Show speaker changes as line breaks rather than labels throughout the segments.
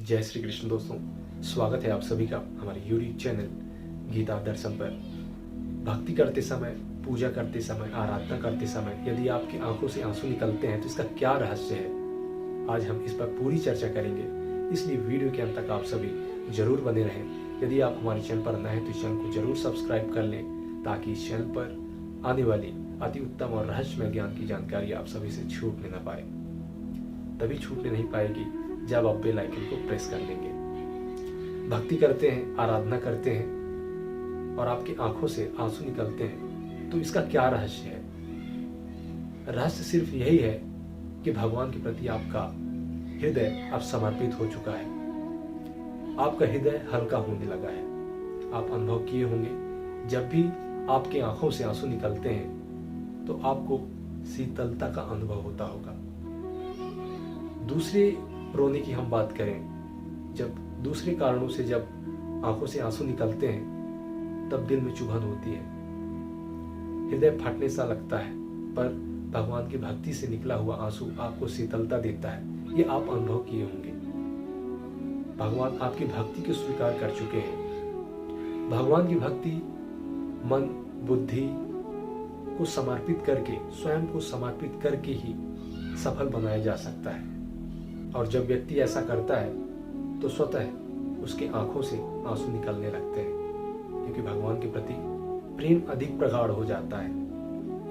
जय श्री कृष्ण दोस्तों, स्वागत है आप सभी का हमारे यूट्यूब चैनल गीता दर्शन पर। भक्ति करते समय, पूजा करते समय, आराधना करते समय यदि आपकी आंखों से आंसू निकलते हैं तो इसका क्या रहस्य है, आज हम इस पर पूरी चर्चा करेंगे। इसलिए वीडियो के अंत तक आप सभी जरूर बने रहें। यदि आप हमारे चैनल पर नए हैं तो इस चैनल को जरूर सब्सक्राइब कर लें, ताकि इस चैनल पर आने वाली अति उत्तम और रहस्यमय ज्ञान की जानकारी आप सभी से छूटने न पाए। तभी छूटने नहीं पाएगी जब आप बेल आइकन को प्रेस कर लेंगे। भक्ति करते हैं, आराधना करते हैं और आपकी आंखों से आंसू निकलते हैं तो इसका क्या रहस्य है? रहस्य सिर्फ यही है कि भगवान के प्रति आपका हृदय अब समर्पित हो चुका है। आपका हृदय हल्का होने लगा है। आप अनुभव किए होंगे, जब भी आपके आंखों से आंसू निकलते हैं तो आपको शीतलता का अनुभव होता होगा। दूसरे रोने की हम बात करें, जब दूसरे कारणों से जब आंखों से आंसू निकलते हैं तब दिल में चुभन होती है, हृदय फटने सा लगता है, पर भगवान की भक्ति से निकला हुआ आंसू आपको शीतलता देता है। ये आप अनुभव किए होंगे। भगवान आपकी भक्ति को स्वीकार कर चुके हैं। भगवान की भक्ति मन, बुद्धि को समर्पित करके, स्वयं को समर्पित करके ही सफल बनाया जा सकता है। और जब व्यक्ति ऐसा करता है तो स्वतः उसकी आंखों से आंसू निकलने लगते हैं, क्योंकि भगवान के प्रति प्रेम अधिक प्रगाढ़ हो जाता है।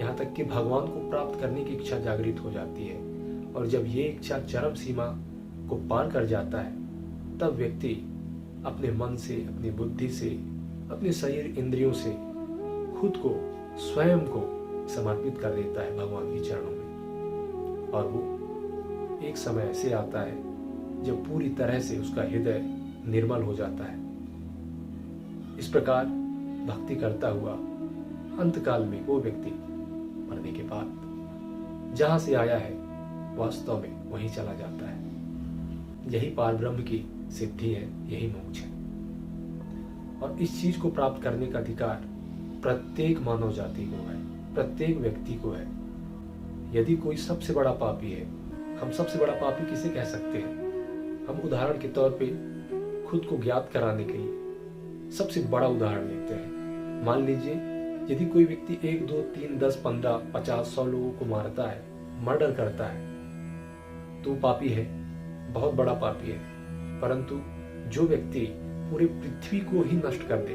यहाँ तक कि भगवान को प्राप्त करने की इच्छा जागृत हो जाती है। और जब ये इच्छा चरम सीमा को पार कर जाता है तब व्यक्ति अपने मन से, अपनी बुद्धि से, अपने शरीर इंद्रियों से खुद को, स्वयं को समर्पित कर देता है भगवान के चरणों में। और वो एक समय ऐसे आता है जब पूरी तरह से उसका हृदय निर्मल हो जाता है। इस प्रकार भक्ति करता हुआ अंतकाल में वो व्यक्ति मरने के बाद जहां से आया है वास्तव में वहीं चला जाता है। यही पारब्रह्म की सिद्धि है, यही मोक्ष है। और इस चीज को प्राप्त करने का अधिकार प्रत्येक मानव जाति को है, प्रत्येक व्यक्ति को है। यदि कोई सबसे बड़ा पापी है, हम सबसे बड़ा पापी किसे कह सकते हैं? हम उदाहरण के तौर पे खुद को ज्ञात कराने के लिए सबसे बड़ा उदाहरण लेते हैं। मान लीजिए यदि कोई व्यक्ति 1, 2, 3, 10, 15, 50, 100 लोगों को मारता है, मर्डर करता है, तो पापी है, बहुत बड़ा पापी है। परंतु जो व्यक्ति पूरे पृथ्वी को ही नष्ट कर दे,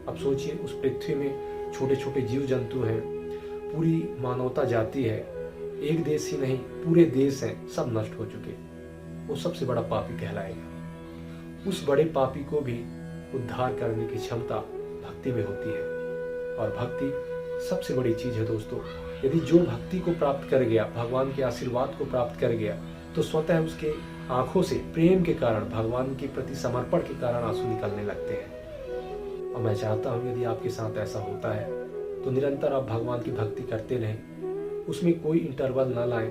अब सोचिए उस पृथ्वी में छोटे छोटे जीव जंतु हैं, पूरी मानवता जाती है, एक देश ही नहीं पूरे देश हैं, सब नष्ट हो चुके, वो सबसे बड़ा पापी कहलाएगा। उस बड़े पापी को भी उद्धार करने की क्षमता भक्ति में होती है। और भक्ति सबसे बड़ी चीज है दोस्तों। यदि जो भक्ति को प्राप्त कर गया, भगवान के आशीर्वाद को प्राप्त कर गया, तो स्वतः उसके आंखों से प्रेम के कारण, भगवान के प्रति समर्पण के कारण आंसू निकलने लगते हैं। और मैं चाहता हूं यदि आपके साथ ऐसा होता है तो निरंतर आप भगवान की भक्ति करते रहें, उसमें कोई इंटरवल ना लाएं,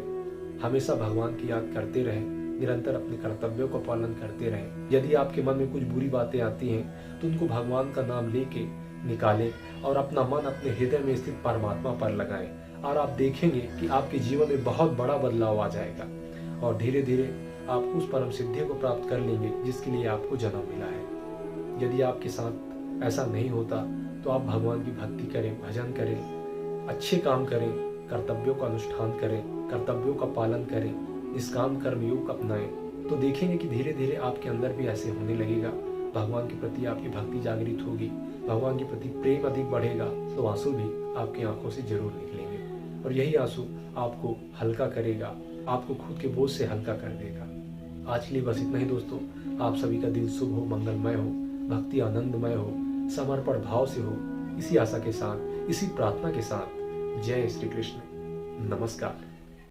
हमेशा भगवान की याद करते रहें, निरंतर अपने कर्तव्यों का पालन करते रहें। यदि आपके मन में कुछ बुरी बातें आती हैं तो उनको भगवान का नाम लेके निकालें और अपना मन अपने हृदय में स्थित परमात्मा पर लगाएं। और आप देखेंगे कि आपके जीवन में बहुत बड़ा बदलाव आ जाएगा और धीरे धीरे आप उस परम सिद्धि को प्राप्त कर लेंगे जिसके लिए आपको जन्म मिला है। यदि आपके साथ ऐसा नहीं होता तो आप भगवान की भक्ति करें, भजन करें, अच्छे काम करें, कर्तव्यों का अनुष्ठान करें, कर्तव्यों का पालन करें, निष्काम कर्म योग अपनाएं, तो देखेंगे कि धीरे धीरे आपके अंदर भी ऐसे होने लगेगा। भगवान के प्रति आपकी भक्ति जागृत होगी, भगवान के प्रति प्रेम अधिक बढ़ेगा, तो आंसू भी आपकी आंखों से जरूर निकलेंगे। और यही आंसू आपको हल्का करेगा, आपको खुद के बोझ से हल्का कर देगा। आज के लिए बस इतना ही दोस्तों। आप सभी का दिन शुभ हो, मंगलमय हो, भक्ति आनंदमय हो, समर्पण भाव से हो। इसी आशा के साथ, इसी प्रार्थना के साथ, जय श्री कृष्ण, नमस्कार।